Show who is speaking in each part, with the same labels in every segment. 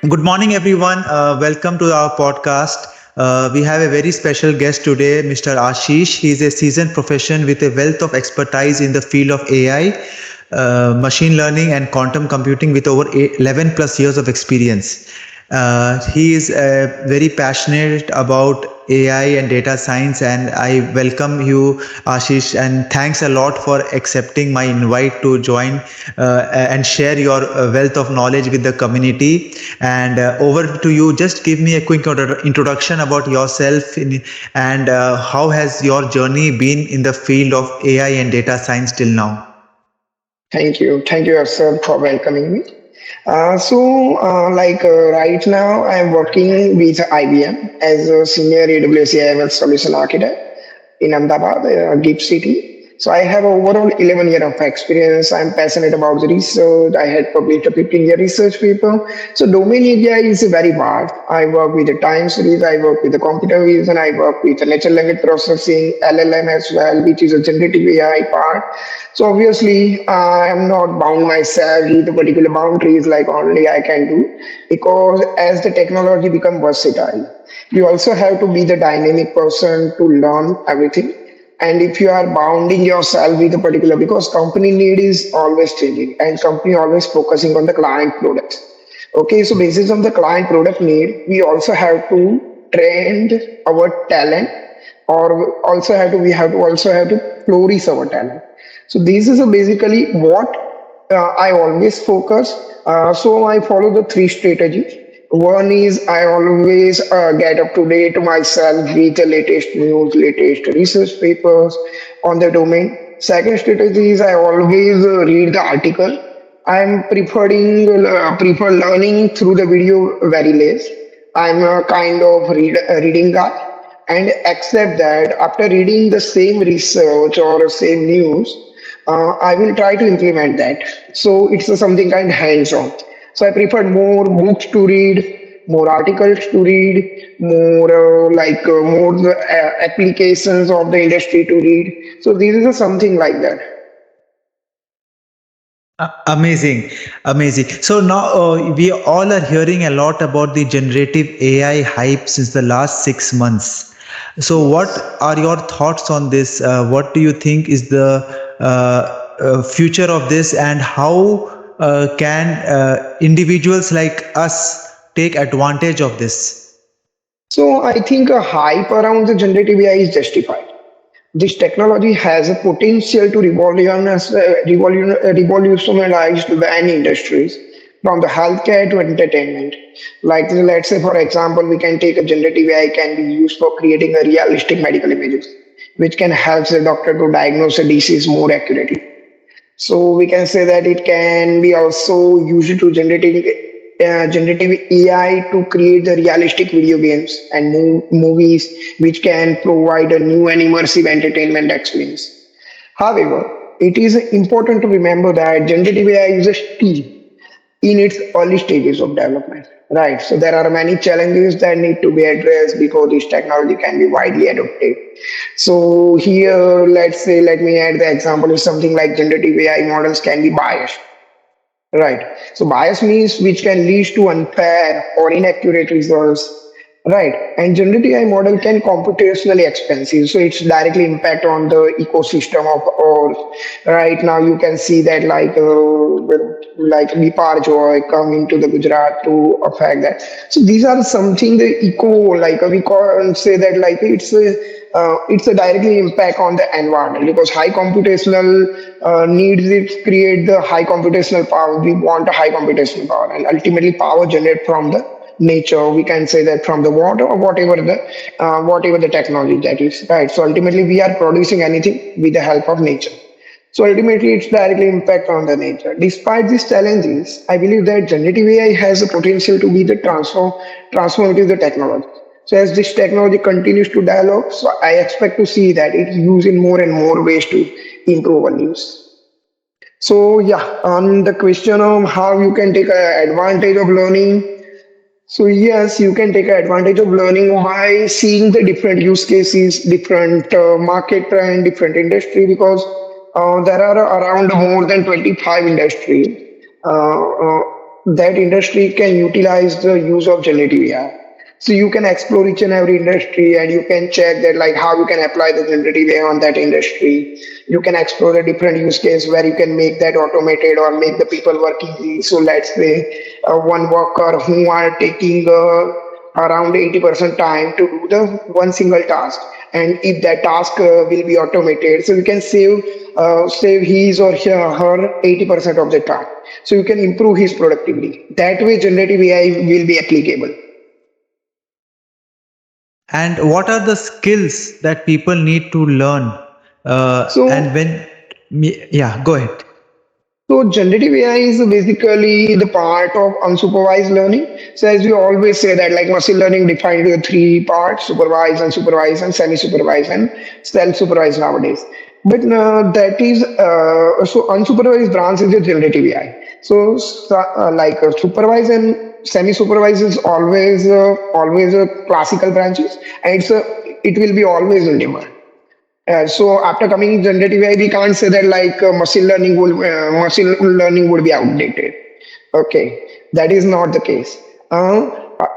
Speaker 1: Good morning, everyone. Welcome to our podcast. We have a very special guest today, Mr. Ashish. He is a seasoned professional with a wealth of expertise in the field of AI, machine learning, and quantum computing with over 11 plus years of experience. He is very passionate about AI and data science, and I welcome you, Ashish, and thanks a lot for accepting my invite to join and share your wealth of knowledge with the community. And over to you. Just give me a quick introduction about yourself and how has your journey been in the field of AI and data science till now?
Speaker 2: Thank you. Thank you, sir, for welcoming me. Right now, I'm working with IBM as a senior AWS AI solution architect in Ahmedabad, Deep City. So I have overall 11 year of experience. I'm passionate about the research. I had published a 15-year research paper. So domain area is very vast. I work with the time series. I work with the computer vision. I work with the natural language processing, LLM as well, which is a generative AI part. So obviously, I am not bound myself with the particular boundaries like only I can do because as the technology become versatile, you also have to be the dynamic person to learn everything. And if you are bounding yourself with a particular, because company need is always changing and company always focusing on the client products. Okay, so basis on the client product need, we also have to train our talent, or also have to we have to also have to flourish our talent. So this is basically what I always focus. So I follow the three strategies. One is I always get up to date myself with the latest news, latest research papers on the domain. Second strategy is I always read the article. I'm prefer learning through the video very less. I'm a kind of reading guy and accept that after reading the same research or same news, I will try to implement that. So it's something kind of hands-on. So I prefer more books to read, more articles to read, more applications of the industry to read. So this is something like that.
Speaker 1: Amazing, amazing. So now we all are hearing a lot about the generative AI hype since the last 6 months. So, what
Speaker 2: Yes.
Speaker 1: are your thoughts on this? What do you think is the future of this, and how can individuals like us take advantage of this?
Speaker 2: So I think a hype around the generative AI is justified. This technology has a potential to revolutionize many industries, from the healthcare to entertainment. Like let's say, for example, we can take a generative AI can be used for creating a realistic medical images, which can help the doctor to diagnose a disease more accurately. So we can say that it can be also used to generative AI to create the realistic video games and movies, which can provide a new and immersive entertainment experience. However, it is important to remember that generative AI is still in its early stages of development. Right. So there are many challenges that need to be addressed before this technology can be widely adopted. So here, let's say, let me add the example of something like generative AI models can be biased. Right. So bias means which can lead to unfair or inaccurate results. Right. And generative AI model can computationally expensive. So it's directly impact on the ecosystem of all. Right now you can see that like Bipar Joy come into the Gujarat to affect that. So these are something the eco like we can say that like it's a directly impact on the environment because high computational needs it create the high computational power. We want a high computational power, and ultimately power generate from the nature. We can say that from the water or whatever the technology that is right. So ultimately, we are producing anything with the help of nature. So ultimately, it's directly impact on the nature. Despite these challenges, I believe that generative AI has the potential to be the transformative the technology. So as this technology continues to develop, so I expect to see that it's used in more and more ways to improve our lives. So yeah, on the question of how you can take advantage of learning, so yes, you can take advantage of learning by seeing the different use cases, different market trend, different industry, because there are around more than 25 industries. that industry can utilize the use of generative AI. So you can explore each and every industry and you can check that like how you can apply the generative AI on that industry. You can explore the different use case where you can make that automated or make the people work easy. So let's say one worker who are taking around 80% time to do the one single task, and if that task will be automated, so you can save his or her 80% of the time, so you can improve his productivity. That way generative AI will be applicable.
Speaker 1: And what are the skills that people need to learn? And
Speaker 2: So
Speaker 1: when, yeah, go ahead.
Speaker 2: So generative AI is basically the part of unsupervised learning. So as we always say that like machine learning defined into three parts: supervised, unsupervised, and semi-supervised, and self-supervised nowadays. But that is so unsupervised branch is a generative AI. So supervised and semi-supervised is always a classical branches, and it will be always in demand. So after coming in generative AI, we can't say that like machine learning would be outdated. Okay, that is not the case.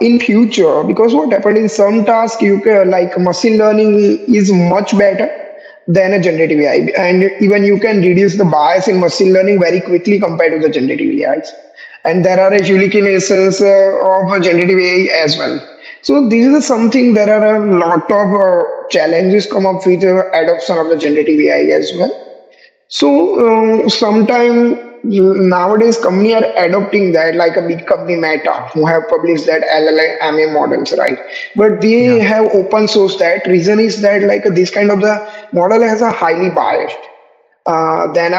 Speaker 2: In future, because what happened in some tasks, you can, like machine learning is much better than a generative AI, and even you can reduce the bias in machine learning very quickly compared to the generative AIs. And there are unique instances of generative AI as well. So this is something. There are a lot of challenges come up with adoption of the generative AI as well. So sometime nowadays company are adopting that, like a big company Meta who have published that LLM models, right? But they
Speaker 1: Yeah.
Speaker 2: have open source that. Reason is that like this kind of the model has a highly biased. Then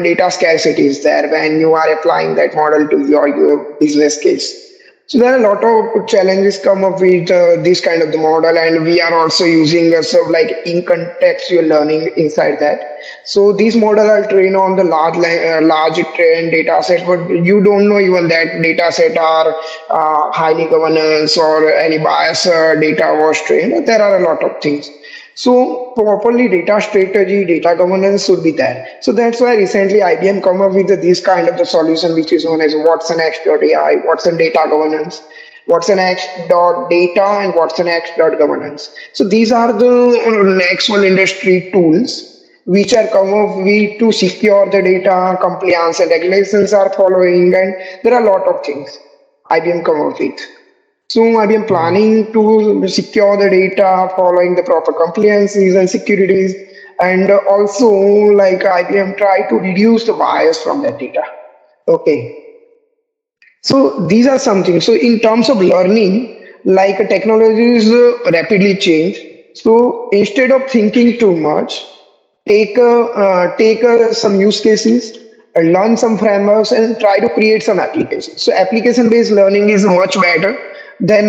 Speaker 2: data scarcity is there when you are applying that model to your business case. So there are a lot of challenges come up with this kind of the model, and we are also using sort of like in contextual learning inside that. So these models are trained on the large trained data sets, but you don't know even that data set are highly governance or any bias data was trained. There are a lot of things. So properly data strategy, data governance should be there. So that's why recently IBM come up with this kind of the solution, which is known as Watson X AI, Watson data governance, Watson X data, and Watson X governance. So these are the actual industry tools which are come up with to secure the data, compliance and regulations are following, and there are a lot of things IBM come up with. So I've been
Speaker 1: Oh.
Speaker 2: planning to secure the data following the proper compliances and securities, and also like IBM try to reduce the bias from that data. Okay, so these are something. So in terms of learning, like technologies rapidly change. So instead of thinking too much, take some use cases, learn some frameworks, and try to create some applications. So application based learning is much better than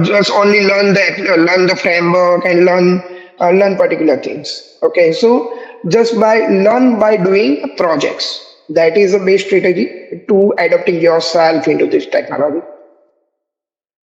Speaker 2: just only learn the framework and learn particular things. Okay, so just by learn by doing projects. That is the best strategy to adapting yourself into this technology.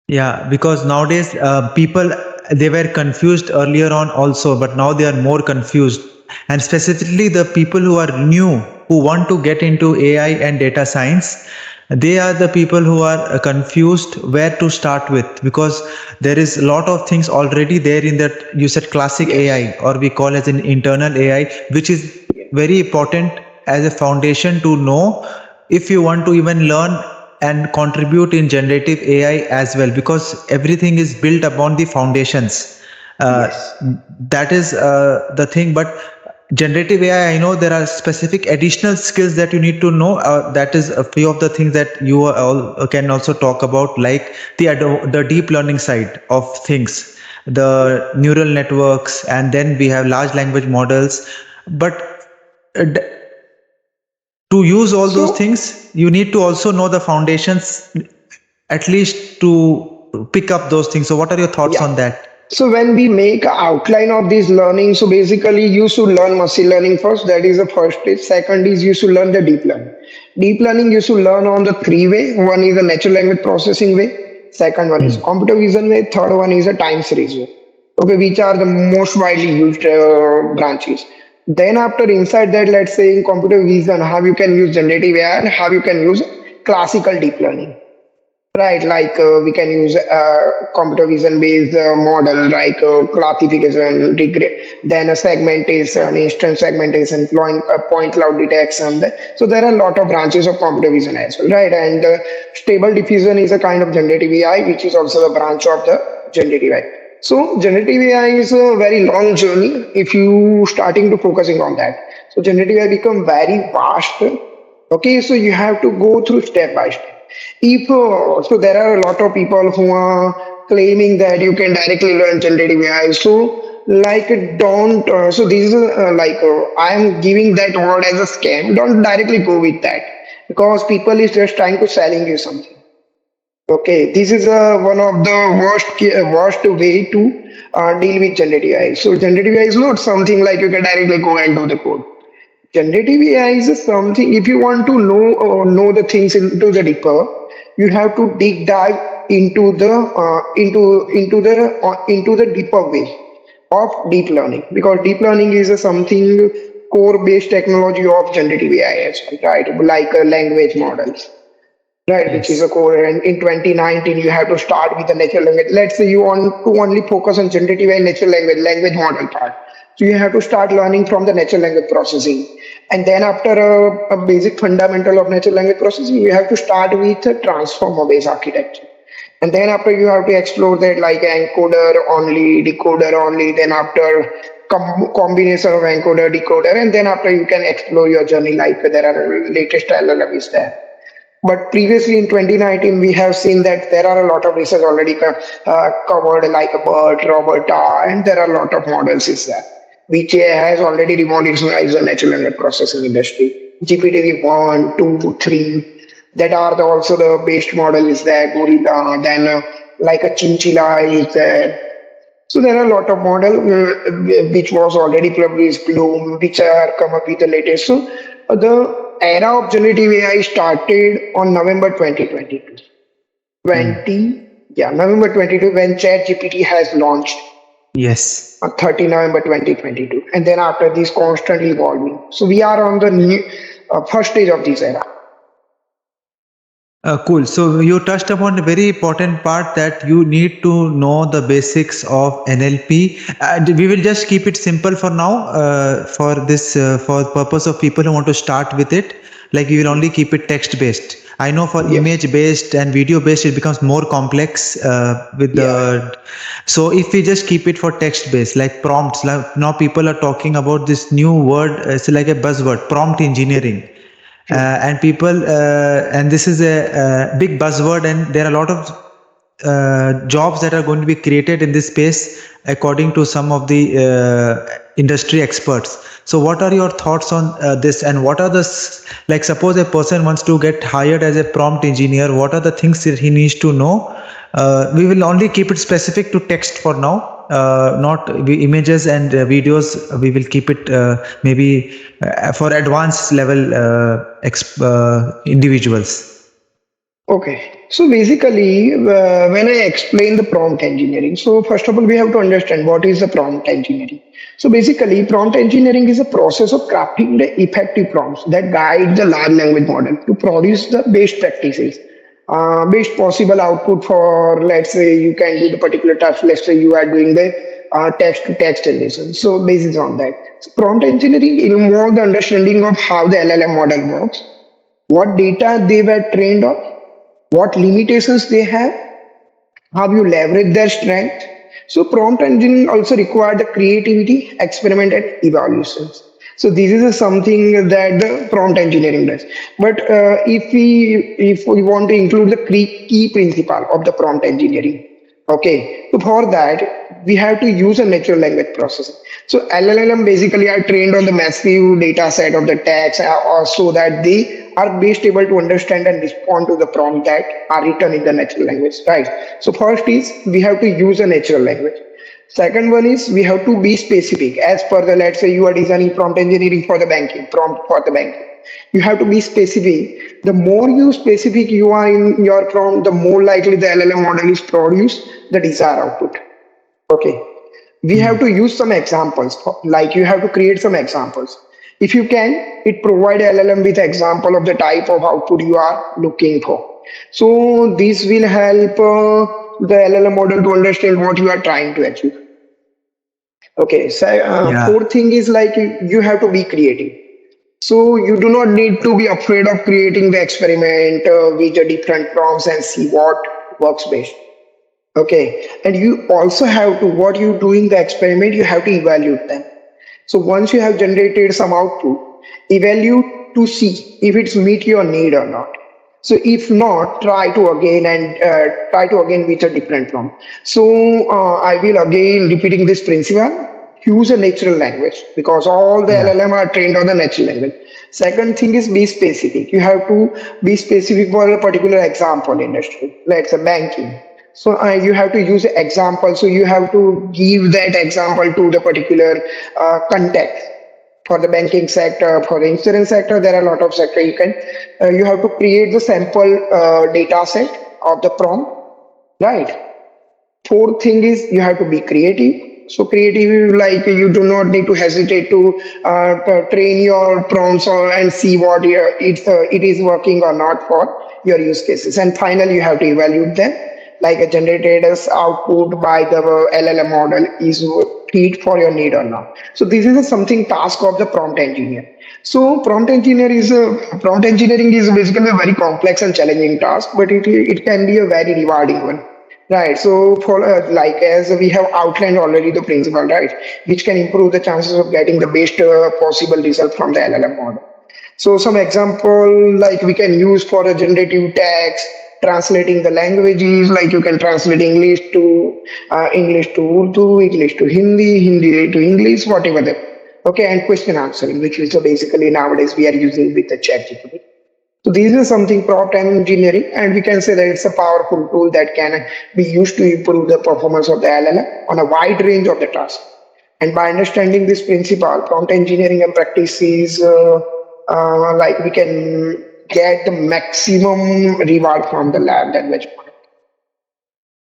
Speaker 1: Yeah, because nowadays people, they were confused earlier on also, but now they are more confused. And specifically the people who are new, who want to get into AI and data science, they are the people who are confused where to start with, because there is a lot of things already there in that you said classic
Speaker 2: Yes.
Speaker 1: AI, or we call as an internal AI, which is very important as a foundation to know if you want to even learn and contribute in generative AI as well, because everything is built upon the foundations. Uh,
Speaker 2: Yes.
Speaker 1: that is the thing. But generative AI, I know there are specific additional skills that you need to know. That is a few of the things that you all can also talk about, like the deep learning side of things, the neural networks, and then we have large language models. But uh, d- to use all those
Speaker 2: So
Speaker 1: things, you need to also know the foundations, at least to pick up those things. So what are your thoughts
Speaker 2: yeah.
Speaker 1: on that?
Speaker 2: So when we make an outline of this learning, so basically you should learn machine learning first. That is the first stage. Second is you should learn the deep learning. Deep learning you should learn on the three way. One is the natural language processing way. Second one is
Speaker 1: Hmm.
Speaker 2: computer vision way. Third one is a time series way. Okay, which are the most widely used branches. Then after inside that, let's say in computer vision, how you can use generative AI and how you can use classical deep learning. Right, like we can use computer vision based model like classification, then a segmentation, instant segmentation, point cloud detection. So there are a lot of branches of computer vision as well, right? And stable diffusion is a kind of generative AI, which is also a branch of the generative AI. So generative AI is a very long journey if you starting to focusing on that. So generative AI become very vast. Okay, so you have to go through step by step. If so, there are a lot of people who are claiming that you can directly learn generative AI. So, like, don't. So, this is like I am giving that word as a scam. Don't directly go with that because people is just trying to selling you something. Okay, this is one of the worst way to deal with generative AI. So, generative AI is not something like you can directly go and do the code. Generative AI is something. If you want to know the things into the deeper, you have to dig dive into the deeper way of deep learning because deep learning is a something core based technology of generative AI as well, right? Like language models. Right, which is a
Speaker 1: Yes.
Speaker 2: core. And in 2019, you have to start with the natural language. Let's say you want to only focus on generative and natural language model part. So you have to start learning from the natural language processing. And then after a basic fundamental of natural language processing, you have to start with a transformer-based architecture. And then after you have to explore that like encoder only, decoder only, then after combination of encoder, decoder, and then after you can explore your journey like there are latest LLMs there. But previously in 2019, we have seen that there are a lot of research already covered, like a BERT, Roberta, and there are a lot of models is there, which has already revolutionized the natural language processing industry. GPT 1, 2, 3, that are also the based model is there, Gorilla, then like a Chinchilla is there. So there are a lot of model which was already published, Bloom, which are come up with the latest. So the era of generative AI started on November 2022.
Speaker 1: Mm.
Speaker 2: November 22 when ChatGPT has launched
Speaker 1: Yes.
Speaker 2: on 30 November 2022. And then after this constantly evolving. So we are on the new, first stage of this era.
Speaker 1: Cool. So you touched upon a very important part that you need to know the basics of NLP. We will just keep it simple for now. For this, for purpose of people who want to start with it, like we will only keep it text based. I know for
Speaker 2: Yes.
Speaker 1: image based and video based, it becomes more complex with
Speaker 2: Yeah.
Speaker 1: the. So if we just keep it for text based, like prompts, like now people are talking about this new word. It's like a buzzword, prompt engineering, and people and this is a big buzzword, and there are a lot of jobs that are going to be created in this space according to some of the industry experts. So what are your thoughts on this, and what are the like suppose a person wants to get hired as a prompt engineer, what are the things that he needs to know? We will only keep it specific to text for now, not images and videos. We will keep it maybe for advanced level individuals.
Speaker 2: Okay, so basically, when I explain the prompt engineering, so first of all, we have to understand what is the prompt engineering. So basically, prompt engineering is a process of crafting the effective prompts that guide the large language model to produce the best practices, best possible output for, let's say, you can do the particular task. Let's say you are doing the text to text generation. So basis on that, so prompt engineering involves the understanding of how the LLM model works, what data they were trained on, what limitations they have, how you leverage their strength. So prompt engineering also require the creativity, experiment, and evaluations. So this is something that the prompt engineering does. But if we want to include the key principle of the prompt engineering, okay, so for that we have to use a natural language processing. So LLM basically are trained on the massive data set of the text, or so that they are best able to understand and respond to the prompt that are written in the natural language, right? So first is we have to use a natural language. Second one is we have to be specific as per the, let's say you are designing prompt engineering for the banking, prompt for the banking. You have to be specific. The more you specific you are in your prompt, the more likely the LLM model is produce the desired output. Okay. We have
Speaker 1: Mm.
Speaker 2: to use some examples, like you have to create some examples. If you can, it provide LLM with example of the type of output you are looking for. So this will help the LLM model to understand what you are trying to achieve. Okay, so
Speaker 1: Yeah.
Speaker 2: fourth thing is like you have to be creative. So you do not need to be afraid of creating the experiment with the different prompts and see what works best. Okay, and you also have to, what you do in the experiment, you have to evaluate them. So once you have generated some output, evaluate to see if it's meet your need or not. So if not, try to again with a different prompt. So I will again repeating this principle. Use a natural language because all the
Speaker 1: Yeah.
Speaker 2: LLM are trained on the natural language. Second thing is be specific. You have to be specific for a particular example industry. Let's say banking. So you have to use example. So you have to give that example to the particular context. For the banking sector, for the insurance sector, there are a lot of sector you can. You have to create the sample data set of the prompt, right? Fourth thing is you have to be creative. So creative, like you do not need to hesitate to train your prompts and see what it is working or not for your use cases. And finally, you have to evaluate them. Like a generated as output by the LLM model is fit for your need or not. So this is a something task of the prompt engineer. So prompt engineering is basically a very complex and challenging task, but it can be a very rewarding one. Right. So for like as we have outlined already the principle, right, which can improve the chances of getting the best possible result from the LLM model. So some example like we can use for a generative text, translating the languages, like you can translate English to Urdu, English to Hindi, Hindi to English, whatever the okay, and question answering, which is basically nowadays we are using with the chat GPT. So this is something prompt engineering, and we can say that it's a powerful tool that can be used to improve the performance of the LLM on a wide range of the tasks. And by understanding this principle, prompt engineering and practices, like we can get the maximum reward from the lab language model.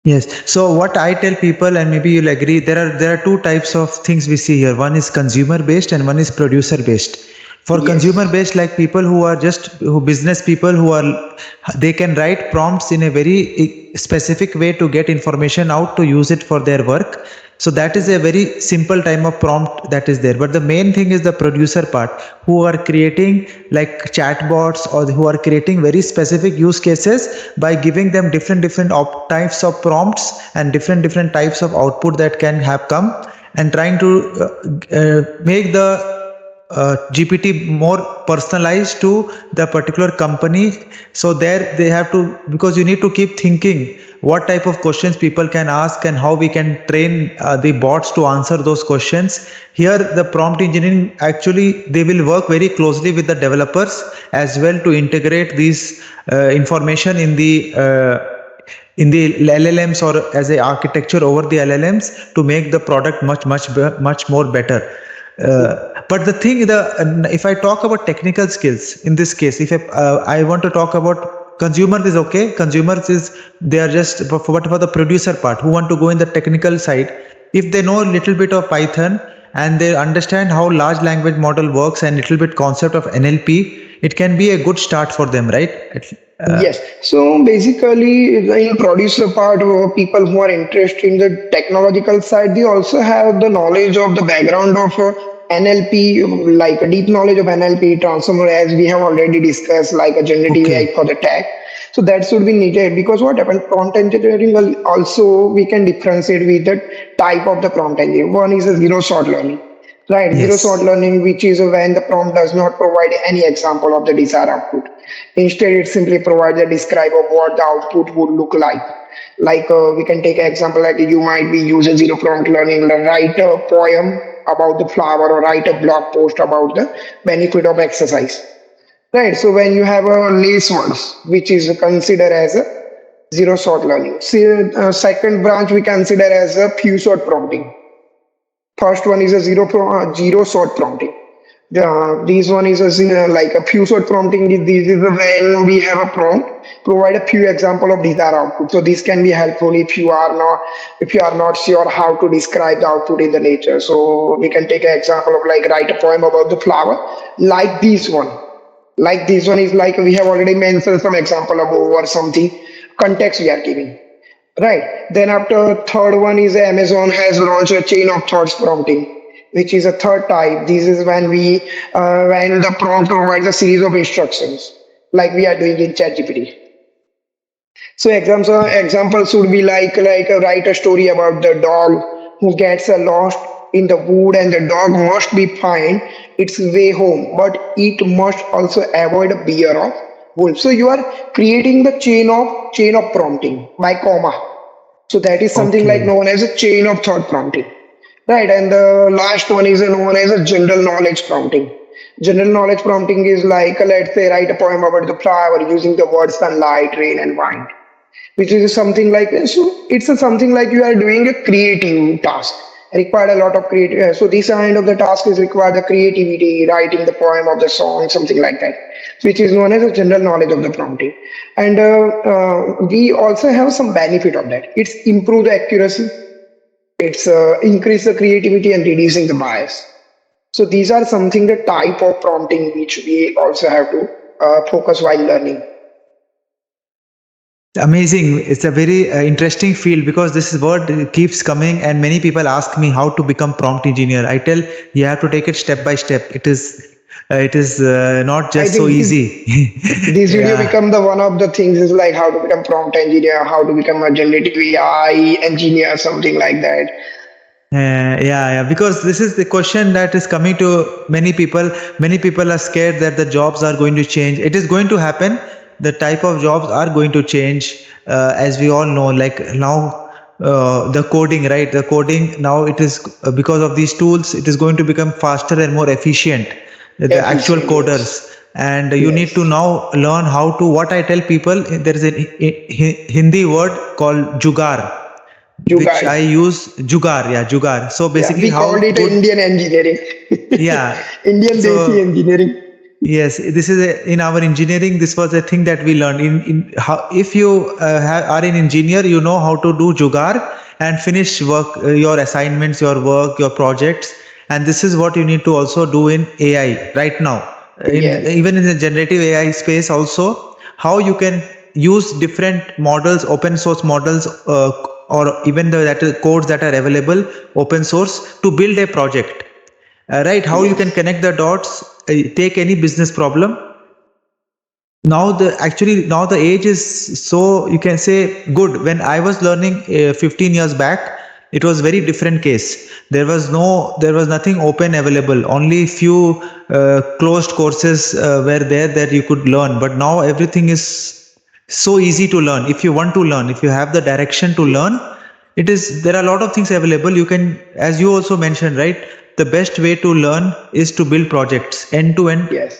Speaker 1: Yes. So what I tell people, and maybe you'll agree, there are two types of things we see here. One is consumer based, and one is producer based. For consumer
Speaker 2: Yes.
Speaker 1: based, like people who are just who business people who are, they can write prompts in a very specific way to get information out to use it for their work. So that is a very simple time of prompt that is there. But the main thing is the producer part, who are creating like chatbots or who are creating very specific use cases by giving them different types of prompts and different types of output that can have come, and trying to make the GPT more personalized to the particular company. So there they have to, because you need to keep thinking what type of questions people can ask and how we can train the bots to answer those questions. Here the prompt engineering, actually they will work very closely with the developers as well to integrate these information in the LLMs or as a architecture over the LLMs to make the product much more better. But the thing, if I talk about technical skills in this case, if I want to talk about consumers is okay. Consumers is, they are just for what for the producer part who want to go in the technical side. If they know a little bit of Python and they understand how large language model works and little bit concept of NLP, it can be a good start for them, right?
Speaker 2: Yes. So basically, in producer part, people who are interested in the technological side, they also have the knowledge of the background of NLP, like a deep knowledge of NLP transformer, as we have already discussed, like a generative
Speaker 1: Okay.
Speaker 2: AI for the tech. So that should be needed because what happened, prompt engineering also we can differentiate with the type of the prompt engineering. One is a zero shot learning. Right, zero shot
Speaker 1: Yes.
Speaker 2: learning, which is when the prompt does not provide any example of the desired output. Instead, it simply provides a describe of what the output would look like. Like we can take an example like you might be using zero prompt learning, write a poem about the flower or write a blog post about the benefit of exercise. Right, so when you have a lace words, which is considered as a zero shot learning. See, second branch we consider as a few shot prompting. First one is a zero shot prompting. These one is like a few short prompting. This is when we have a prompt, provide a few example of desired output. So this can be helpful if you are not sure how to describe the output in the nature. So we can take an example of like write a poem about the flower, like this one. Like this one is like we have already mentioned some example of over something context we are giving. Right. Then after third one is Amazon has launched a chain of thoughts prompting, which is a third type. This is when the prompt provides a series of instructions, like we are doing in ChatGPT. So examples would be like write a story about the dog who gets lost in the wood and the dog must be find its way home, but it must also avoid a bear of wolf. So you are creating the chain of prompting by comma. So that is something like
Speaker 1: Okay.
Speaker 2: known as a chain of thought prompting. Right, and the last one is known as a general knowledge prompting. General knowledge prompting is like, let's say, write a poem about the flower using the words sunlight, rain, and wind, which is something like so. It's a something like you are doing a creative task, required a lot of creative. So this kind of the task is required the creativity, writing the poem of the song, something like that, which is known as a general knowledge of the prompting. And we also have some benefit of that. It's improve the accuracy, it's increase the creativity and reducing the bias. So these are something the type of prompting which we also have to focus while learning.
Speaker 1: Amazing. It's a very interesting field because this word keeps coming, and many people ask me how to become prompt engineer. I tell you have to take it step by step. It is not
Speaker 2: I
Speaker 1: just so
Speaker 2: think
Speaker 1: easy.
Speaker 2: this video
Speaker 1: Yeah.
Speaker 2: become the one of the things is like how to become prompt engineer, how to become a generative AI engineer, something like that.
Speaker 1: Yeah, because this is the question that is coming to many people. Many people are scared that the jobs are going to change. It is going to happen. The type of jobs are going to change, as we all know. Like now, the coding, right? The coding now it is because of these tools, it is going to become faster and more efficient. The actual
Speaker 2: Efficient, yes.
Speaker 1: coders, and you need to
Speaker 2: Yes.
Speaker 1: now learn how to. What I tell people, there is a Hindi word called jugar which
Speaker 2: Jugaad.
Speaker 1: I use jugar, yeah, jugar. So
Speaker 2: Yeah,
Speaker 1: basically,
Speaker 2: we called
Speaker 1: how
Speaker 2: it
Speaker 1: good,
Speaker 2: Indian engineering.
Speaker 1: yeah.
Speaker 2: Indian Desi
Speaker 1: So
Speaker 2: engineering.
Speaker 1: yes, this is in our engineering. This was a thing that we learned in how if you are an engineer, you know how to do jugar and finish work, your assignments, your work, your projects, and this is what you need to also do in AI right now. In
Speaker 2: Yes.
Speaker 1: even in the generative AI space, also how you can use different models, open source models, or even the that is codes that are available open source to build a project, right? How you can
Speaker 2: Yes.
Speaker 1: connect the dots, take any business problem. Now the age is, so you can say, good. When I was learning 15 years back, it was very different case. There was nothing open available, only few closed courses were there that you could learn, but now everything is so easy to learn. If you want to learn, if you have the direction to learn, it is there are a lot of things available. You can, as you also mentioned, right, the best way to learn is to build projects end to end,
Speaker 2: Yes.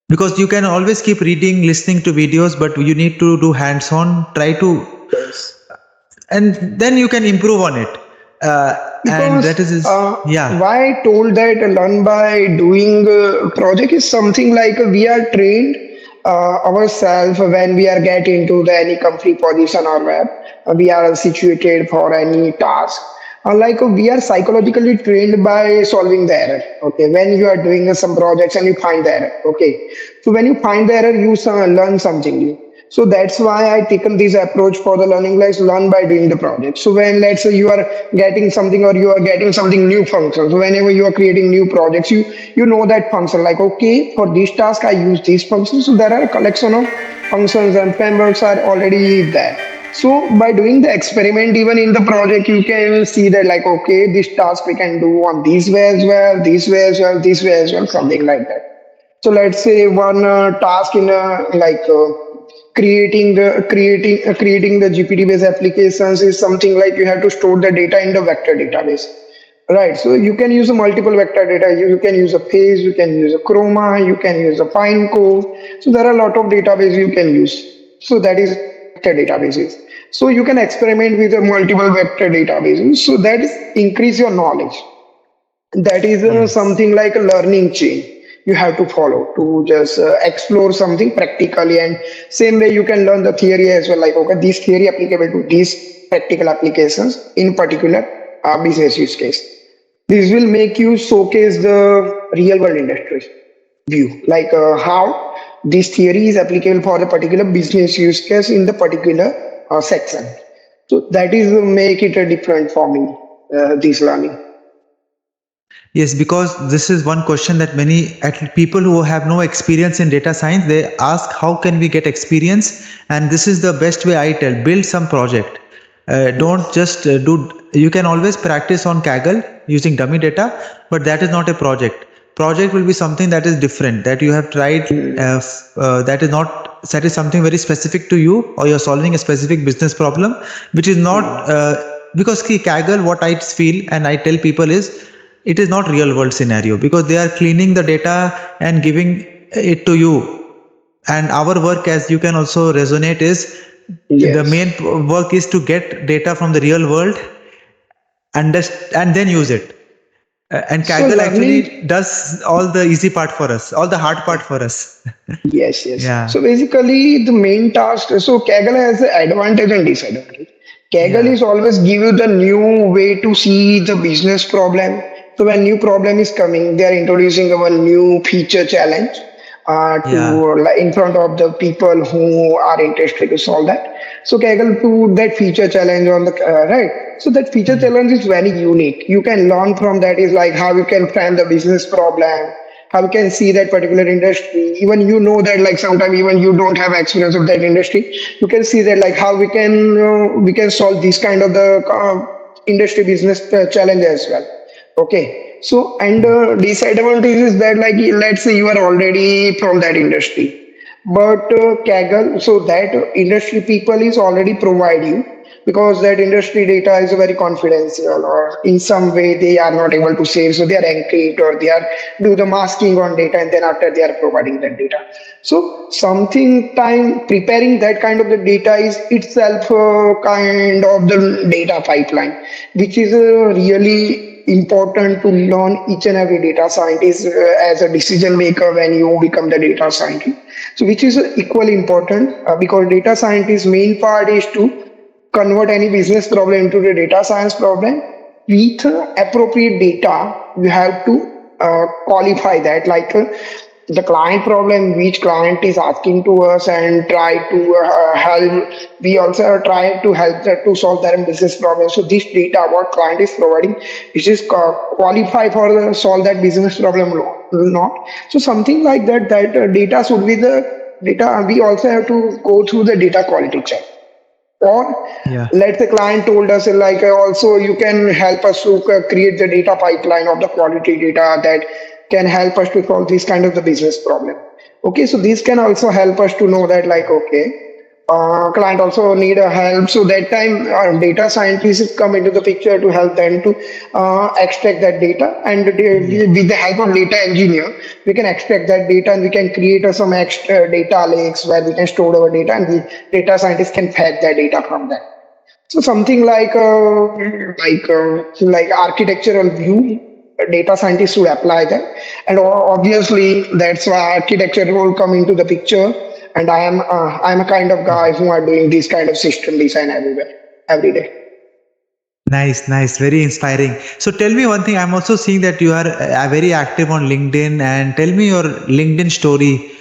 Speaker 1: because you can always keep reading, listening to videos, but you need to do hands on, try to,
Speaker 2: Yes.
Speaker 1: and then you can improve on it. And
Speaker 2: Because
Speaker 1: that is yeah.
Speaker 2: why I told that learn by doing project is something like we are trained ourselves when we are get into the any company position or web. We are situated for any task. Like we are psychologically trained by solving the error. Okay, when you are doing some projects and you find the error. Okay, so when you find the error, you learn something new. So that's why I taken this approach for the learning, like learn by doing the project. So when let's say you are getting something or you are getting something new function. So whenever you are creating new projects, you know that function. Like okay, for this task I use this function. So there are a collection of functions and frameworks are already there. So by doing the experiment, even in the project, you can see that like okay, this task we can do on this way as well, this way as well, this way as well, something like that. So let's say one task in creating the GPT based applications is something like you have to store the data in the vector database. Right. So you can use a multiple vector data. You can use a phase, you can use a chroma, you can use a fine code. So there are a lot of databases you can use. So that is vector databases. So you can experiment with a multiple vector databases. So that is increase your knowledge. That is
Speaker 1: Yes.
Speaker 2: something like a learning chain you have to follow to just explore something practically, and same way you can learn the theory as well, like okay, this theory applicable to these practical applications in particular business use case. This will make you showcase the real world industry view, like how this theory is applicable for the particular business use case in the particular section. So that is make it a different for me, this learning.
Speaker 1: Yes, because this is one question that many people who have no experience in data science, they ask how can we get experience, and this is the best way I tell: build some project. Don't just do. You can always practice on Kaggle using dummy data, but that is not a project. Project will be something that is different, that you have tried. That is not, that is something very specific to you, or you're solving a specific business problem, which is not. Because see, Kaggle, what I feel and I tell people is, it is not real world scenario, because they are cleaning the data and giving it to you. And our work, as you can also resonate, is the main
Speaker 2: Yes.
Speaker 1: work is to get data from the real world and then use it. And
Speaker 2: So
Speaker 1: Kaggle actually
Speaker 2: learning,
Speaker 1: does all the easy part for us, all the hard part for us.
Speaker 2: yes, yes.
Speaker 1: Yeah,
Speaker 2: So basically, the main task. So Kaggle has the advantage and disadvantage. Kaggle
Speaker 1: yeah,
Speaker 2: is always give you the new way to see the business problem. So when new problem is coming, they are introducing our new feature challenge
Speaker 1: yeah,
Speaker 2: to like, in front of the people who are interested to solve that. So Kaggle put that feature challenge on the right. So that feature
Speaker 1: mm,
Speaker 2: challenge is very unique. You can learn from that is like how you can frame the business problem, how you can see that particular industry. Even you know that like sometimes even you don't have experience of that industry, you can see that like how we can solve this kind of the industry business challenge as well. Okay, so and
Speaker 1: mm,
Speaker 2: disadvantage is that like let's say you are already from that industry, but Kaggle, so that industry people is already provide you, because that industry data is very confidential, or in some way they are not able to save, so they are encrypt or they are do the masking on data, and then after they are providing that data. So something time preparing that kind of the data is itself kind of the data pipeline, which is really important to learn each and every data scientist as a decision maker when you become the data scientist. So which is equally important because data scientist main part is to convert any business problem into the data science problem with appropriate data. You have to qualify that, like the client problem which client is asking to us, and try to help. We also try to help that to solve their business problem. So this data what client is providing, is this qualify for the, solve that business problem or not. So something like that, that data should be the data. We also have to go through the data quality check. Or
Speaker 1: yeah.
Speaker 2: let the client told us like also you can help us to create the data pipeline of the quality data that can help us to solve this kind of the business problem. Okay, so this can also help us to know that like okay, client also need a help. So that time data scientists come into the picture to help them to extract that data, and
Speaker 1: Yeah.
Speaker 2: with the help of data engineer we can extract that data, and we can create some extra data lakes where we can store our data, and the data scientists can fetch that data from that. So something like architectural view, a data scientist should apply that, and obviously that's why architecture will come into the picture. And I'm a kind of guy who are doing this kind of system design everywhere, every day.
Speaker 1: Nice, nice, very inspiring. So tell me one thing. I'm also seeing that you are very active on LinkedIn, and tell me your LinkedIn story,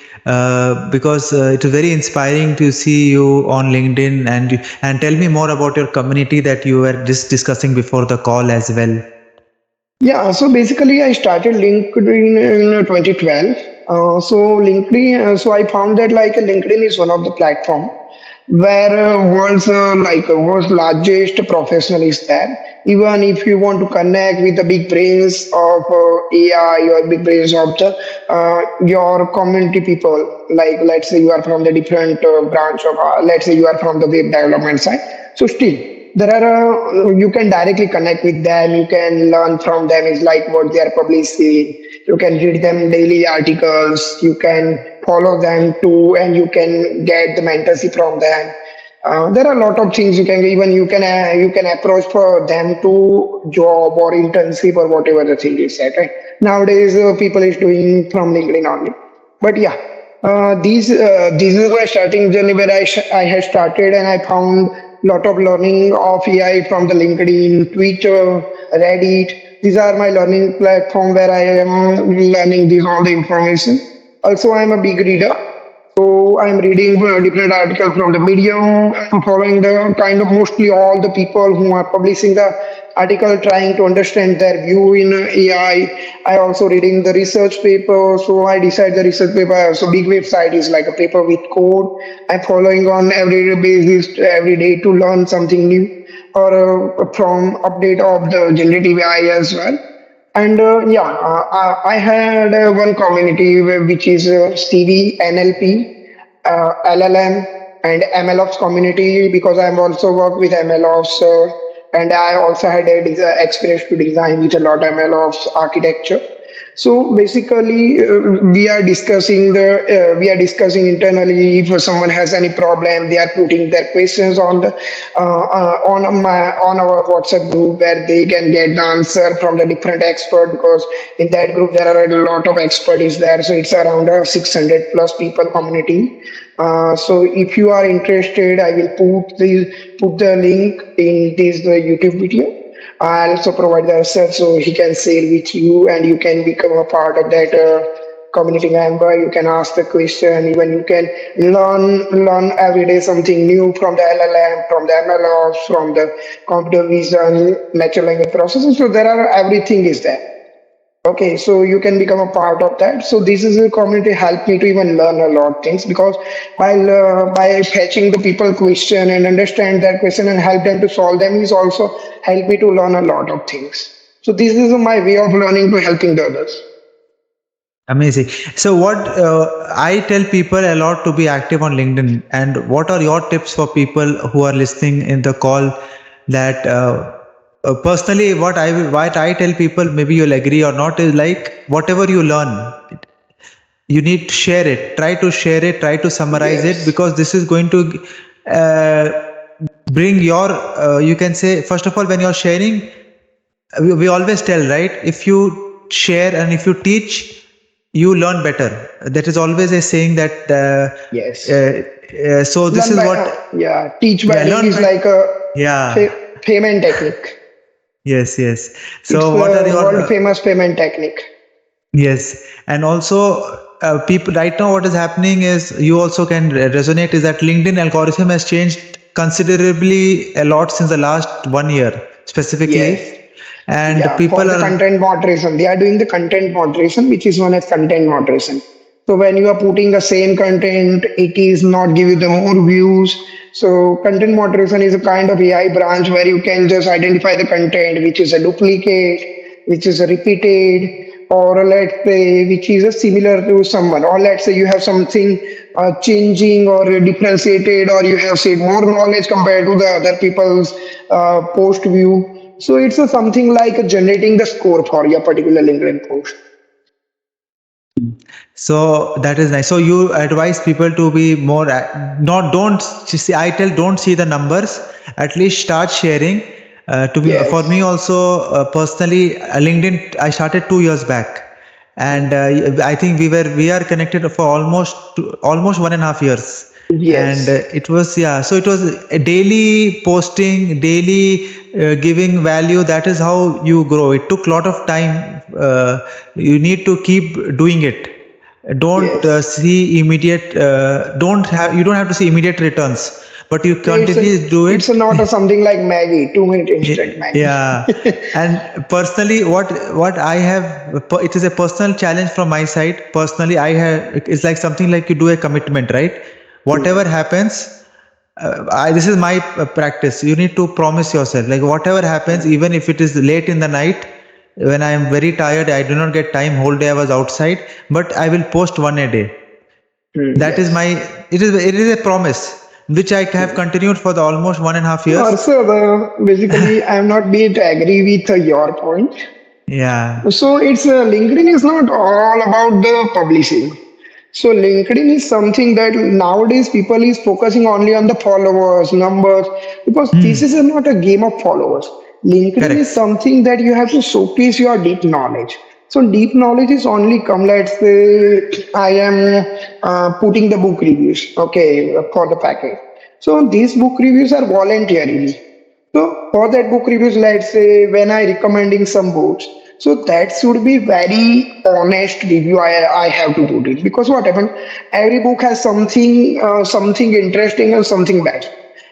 Speaker 1: because it is very inspiring to see you on LinkedIn, and tell me more about your community that you were just discussing before the call as well.
Speaker 2: Yeah, so basically, I started LinkedIn in 2012. So I found that like LinkedIn is one of the platform where world's largest professional is there. Even if you want to connect with the big brains of AI or big brains of the your community people, like let's say you are from the different branch of, let's say you are from the web development side. So still there are you can directly connect with them, you can learn from them is like what they are publishing, you can read them daily articles, you can follow them too, and you can get the mentorship from them. There are a lot of things you can approach for them to job or internship or whatever the thing is that right nowadays people is doing from LinkedIn only. But yeah, this is my starting journey where I had started and I found lot of learning of AI from the LinkedIn, Twitter, Reddit. These are my learning platform where I am learning this all the information. Also, I am a big reader. So I'm reading different articles from the Medium, following the kind of mostly all the people who are publishing the article, trying to understand their view in AI. I also reading the research paper, so I decide the research paper. So big website is like a paper with code. I'm following on every basis every day to learn something new or from update of the generative AI as well. And I had one community which is CV, NLP, LLM, and MLOps community because I'm also work with MLOps, and I also had a experience to design with a lot of MLOps architecture. So basically, we are discussing internally. If someone has any problem, they are putting their questions on the on our WhatsApp group where they can get the answer from the different expert. Because in that group there are a lot of experts there, so it's around a 600 plus people community. So if you are interested, I will put the link in this YouTube video. I also provide the answer so he can share with you and you can become a part of that community member. You can ask the question, even you can learn every day something new from the LLM, from the MLOps, from the computer vision, natural language processing. So there are everything is there. Okay, so you can become a part of that. So this is a community helped me to even learn a lot of things because by fetching the people question and understand that question and help them to solve them is also helped me to learn a lot of things. So this is my way of learning to helping the others.
Speaker 1: Amazing. So, what I tell people a lot to be active on LinkedIn, and what are your tips for people who are listening in the call? That personally, what I tell people, maybe you'll agree or not, is like whatever you learn, you need to share it. Try to share it. Try to summarize it
Speaker 2: Yes,
Speaker 1: because this is going to bring your. You can say first of all when you're sharing, we always tell, right, if you share and if you teach, you learn better. That is always a saying that
Speaker 2: yes.
Speaker 1: so this
Speaker 2: Learn
Speaker 1: is
Speaker 2: by
Speaker 1: what.
Speaker 2: yeah. Teach by
Speaker 1: Yeah,
Speaker 2: doing
Speaker 1: learn
Speaker 2: is
Speaker 1: by.
Speaker 2: like a
Speaker 1: Yeah.
Speaker 2: payment technique.
Speaker 1: Yes.
Speaker 2: It's
Speaker 1: So what are
Speaker 2: the
Speaker 1: your
Speaker 2: world famous payment technique.
Speaker 1: yes, and also people right now what is happening is you also can resonate is that LinkedIn algorithm has changed considerably a lot since the last 1 year
Speaker 2: Yes.
Speaker 1: specifically, and
Speaker 2: Yeah, for
Speaker 1: people
Speaker 2: the
Speaker 1: are.
Speaker 2: content moderation, they are doing the content moderation, which is known as content moderation. So when you are putting the same content, it is not give you the more views. So content moderation is a kind of AI branch where you can just identify the content which is a duplicate, which is a repeated, or let's say which is a similar to someone, or let's say you have something changing or differentiated, or you have said more knowledge compared to the other people's post view. So it's a something like generating the score for your particular LinkedIn post.
Speaker 1: So that is nice. So you advise people to be more not don't see. I tell don't see the numbers. At least start sharing. To be for
Speaker 2: Yes.
Speaker 1: me also personally, LinkedIn I started 2 years back, and I think we are connected for almost 1.5 years, and
Speaker 2: Yes.
Speaker 1: it was yeah. So it was a daily posting, daily giving value. That is how you grow. It took a lot of time. You need to keep doing it. Don't
Speaker 2: Yes.
Speaker 1: see immediate don't have you don't have to see immediate returns, but you continuously do it.
Speaker 2: It's a not a something like Maggie, 2 minute instant Maggie.
Speaker 1: Yeah, and personally what I have, it is a personal challenge from my side. Personally I have, it's like something like you do a commitment, right? Whatever happens, this is my practice. You need to promise yourself, like whatever happens, even if it is late in the night, when I am very tired, I do not get time, whole day I was outside, but I will post one a day. That is my,
Speaker 2: Yes.
Speaker 1: it is a promise which I have continued for the almost 1.5 years.
Speaker 2: Also, basically, I'm not being to agree with your point.
Speaker 1: Yeah.
Speaker 2: So it's LinkedIn is not all about the publishing. So LinkedIn is something that nowadays people is focusing only on the followers, numbers, because this is not a game of followers. LinkedIn is
Speaker 1: Correct.
Speaker 2: something that you have to showcase your deep knowledge. So deep knowledge is only come, let's say I am putting the book reviews, okay, for the package. So these book reviews are voluntarily. So for that book reviews, let's say when I recommending some books, so that should be very honest review. I have to put it because what happened? Every book has something interesting and something bad.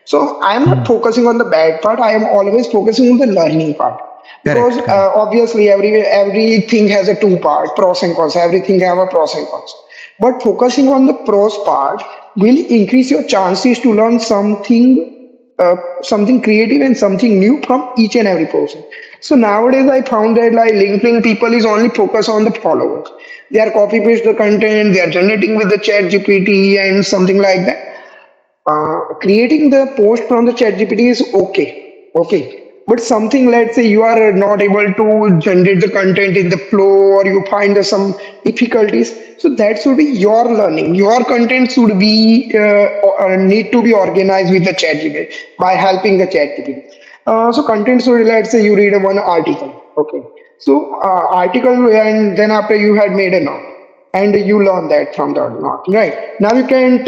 Speaker 2: So I am not focusing on the bad part. I am always focusing on the learning part because
Speaker 1: Correct. Correct.
Speaker 2: obviously everything has a two part, pros and cons. Everything have a pros and cons. But focusing on the pros part will increase your chances to learn something creative and something new from each and every person. So nowadays I found that like LinkedIn people is only focused on the followers. They are copy paste the content, they are generating with the chat GPT and something like that. Creating the post from the chat GPT is okay. But something, let's say you are not able to generate the content in the flow or you find some difficulties. So that should be your learning. Your content should be need to be organized with the chat GPT by helping the chat GPT. So content should, let's say you read one article. Okay. So article and then after you had made a note and you learn that from the note, right? Now you can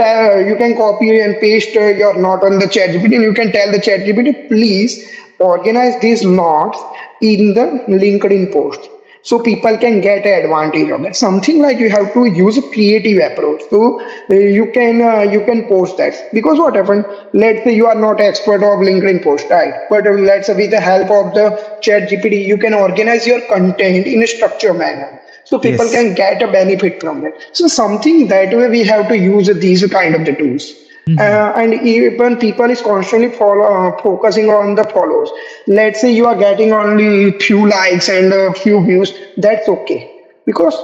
Speaker 2: copy and paste your note on the chat GPT and you can tell the chat GPT, please organize these notes in the LinkedIn post so people can get advantage of it. Something like you have to use a creative approach. So you can post that because what happened? Let's say you are not expert of LinkedIn post, right? But let's say with the help of the chat GPT, you can organize your content in a structured manner so people
Speaker 1: Yes.
Speaker 2: can get a benefit from it. So something that way we have to use these kind of the tools. And even people is constantly focusing on the follows. Let's say you are getting only few likes and a few views. That's okay because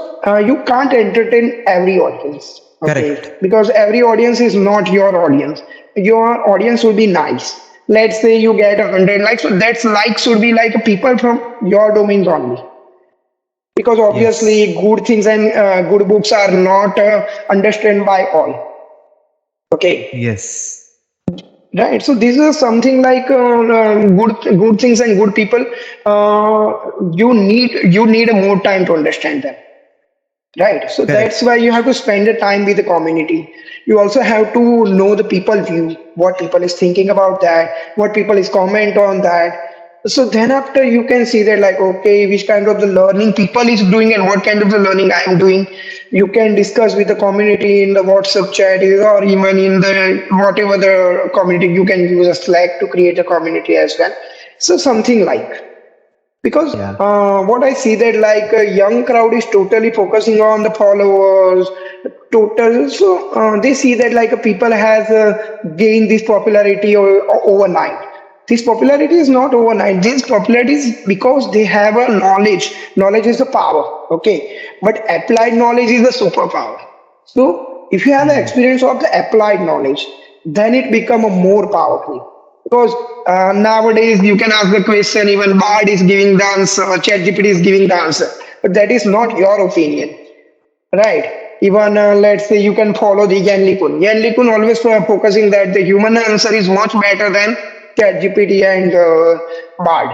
Speaker 2: you can't entertain every audience.
Speaker 1: Correct.
Speaker 2: Okay, because every audience is not your audience. Your audience will be nice. Let's say you get 100 likes, so that's like should be like people from your domains only because
Speaker 1: Yes.
Speaker 2: obviously good things and good books are not understood by all. Okay,
Speaker 1: Yes.
Speaker 2: right. So this is something like good things and good people. You need a more time to understand them. Right. So that's
Speaker 1: Correct.
Speaker 2: why you have to spend the time with the community. You also have to know the people view, what people is thinking about that, what people is comment on that. So then after you can see that like, okay, which kind of the learning people is doing and what kind of the learning I am doing. You can discuss with the community in the WhatsApp chat or even in the whatever the community you can use a Slack to create a community as well. So something like because
Speaker 1: Yeah.
Speaker 2: what I see that like a young crowd is totally focusing on the followers total so they see that like a people has gained this popularity overnight. This popularity is not overnight. This popularity is because they have a knowledge is a power, okay, but applied knowledge is a superpower. So if you have the experience of the applied knowledge, then it become a more powerful. Because nowadays you can ask the question, even Bard is giving the answer, ChatGPT is giving the answer, but that is not your opinion. Right. Even let's say you can follow the Yan LeCun. Yan LeCun always focusing that the human answer is much better than ChatGPT and Bard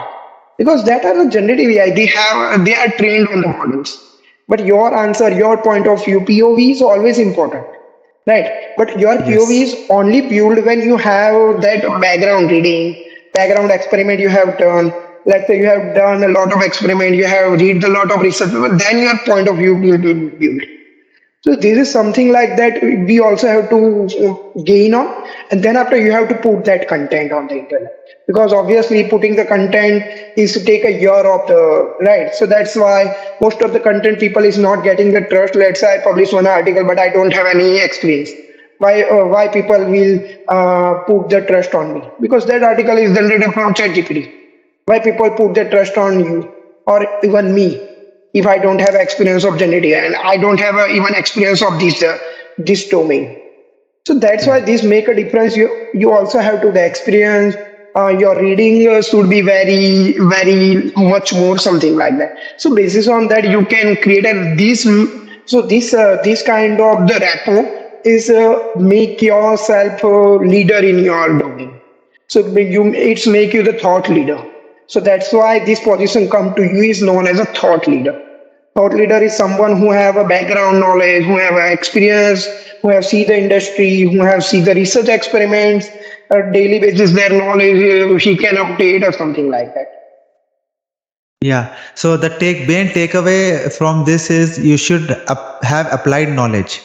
Speaker 2: because that are the generative AI. They are trained on the models. But your answer, your point of view, POV is always important, right? But your POV
Speaker 1: Yes.
Speaker 2: is only built when you have that background reading, background experiment you have done. Let's say you have done a lot of experiment, you have read a lot of research, then your point of view will be built. So this is something like that we also have to gain on, and then after you have to put that content on the internet because obviously putting the content is to take a year of the right. So that's why most of the content people is not getting the trust. Let's say I publish one article, but I don't have any experience. Why people will put the trust on me because that article is generated from ChatGPT. Why people put their trust on you or even me if I don't have experience of generative and I don't have even experience of this domain. So that's why
Speaker 1: Yeah.
Speaker 2: this make a difference. You also have to the experience. Your reading should be very much more something like that. So basis on that you can create a this So this kind of the rapport is make yourself a leader in your domain. So it's make you the thought leader. So that's why this position come to you is known as a thought leader. Thought leader is someone who have a background knowledge, who have a experience, who have seen the industry, who have seen the research experiments, daily basis their knowledge he can update or something like that.
Speaker 1: Yeah. So the main takeaway from this is you should have applied knowledge.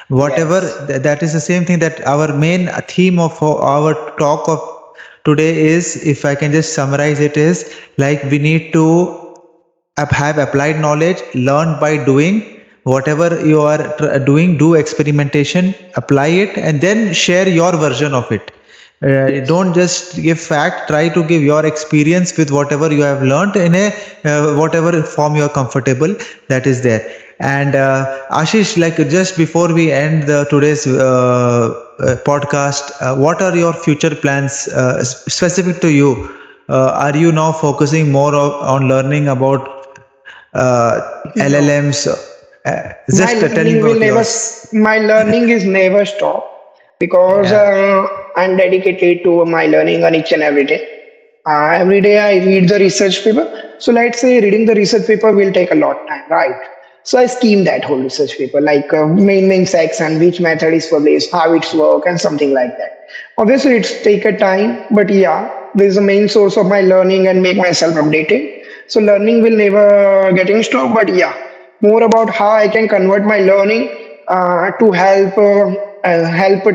Speaker 1: Whatever
Speaker 2: Yes.
Speaker 1: that is the same thing that our main theme of our talk of today is, if I can just summarize it, is like we need to have applied knowledge, learn by doing. Whatever you are doing, do experimentation, apply it, and then share your version of it.
Speaker 2: Yes.
Speaker 1: Don't just give fact, try to give your experience with whatever you have learned in a whatever form you are comfortable, that is there. And Ashish, like just before we end today's podcast, what are your future plans specific to you? Are you now focusing more on learning about
Speaker 2: No.
Speaker 1: LLMs?
Speaker 2: my
Speaker 1: Just telling
Speaker 2: learning will
Speaker 1: about
Speaker 2: never
Speaker 1: yours.
Speaker 2: my learning is never stop because
Speaker 1: Yeah.
Speaker 2: I'm dedicated to my learning on each and every day. Every day I read the research paper. So let's say reading the research paper will take a lot time, right? So I scheme that whole research paper, like main section, which method is published, how it's work, and something like that. Obviously, it's take a time, but yeah, this is the main source of my learning and make myself updated. So learning will never getting stop, but yeah, more about how I can convert my learning to help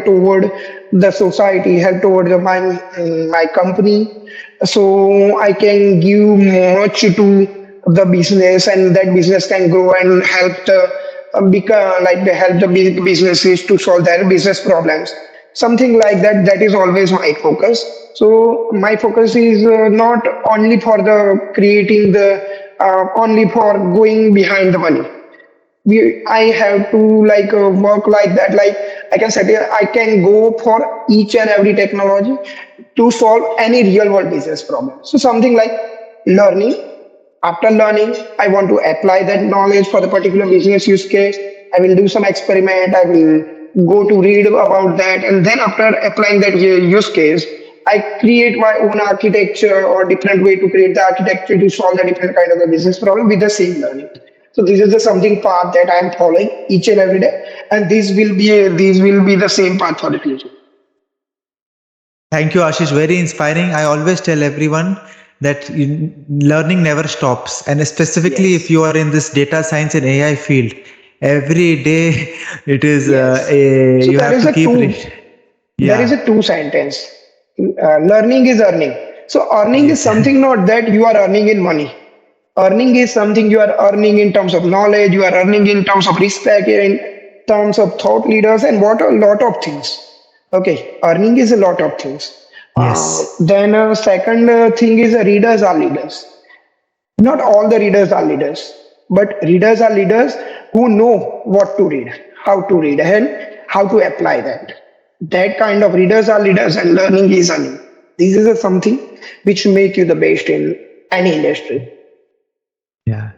Speaker 2: toward the society, help toward my company, so I can give much to the business, and that business can grow and help the help the big businesses to solve their business problems. Something like that. That is always my focus. So my focus is not only for the creating the only for going behind the money. I have to work like that. Like I can say I can go for each and every technology to solve any real world business problem. So something like learning. After learning, I want to apply that knowledge for the particular business use case. I will do some experiment. I will go to read about that, and then after applying that use case, I create my own architecture or different way to create the architecture to solve the different kind of a business problem with the same learning. So this is the something path that I am following each and every day, and this will be the same path for the future.
Speaker 1: Thank you, Ashish. Very inspiring. I always tell everyone that learning never stops. And specifically, if
Speaker 2: Yes,
Speaker 1: you are in this data science and AI field, every day it is
Speaker 2: yes. So
Speaker 1: you have to keep.
Speaker 2: there is
Speaker 1: Yeah.
Speaker 2: a two sentence. Learning is earning. So earning is
Speaker 1: Yes.
Speaker 2: something not that you are earning in money. Earning is something you are earning in terms of knowledge. You are earning in terms of respect, in terms of thought leaders, and what a lot of things. Okay, earning is a lot of things.
Speaker 1: Yes.
Speaker 2: Then second thing is readers are leaders. Not all the readers are leaders, but readers are leaders who know what to read, how to read, and how to apply that. That kind of readers are leaders, and learning is earning. This is something which make you the best in any industry.
Speaker 1: Yeah.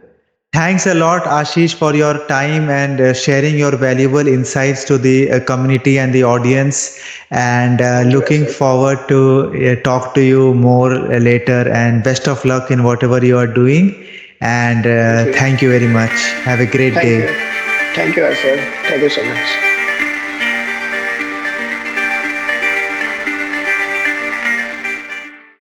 Speaker 1: Thanks a lot, Ashish, for your time and sharing your valuable insights to the community and the audience. And
Speaker 2: Thank you,
Speaker 1: looking
Speaker 2: Asif.
Speaker 1: forward to talk to you more later. And best of luck in whatever you are doing. And
Speaker 2: Thank you.
Speaker 1: thank you very much. Have a great
Speaker 2: Thank you.
Speaker 1: day.
Speaker 2: Thank you, Asif. Thank you so much.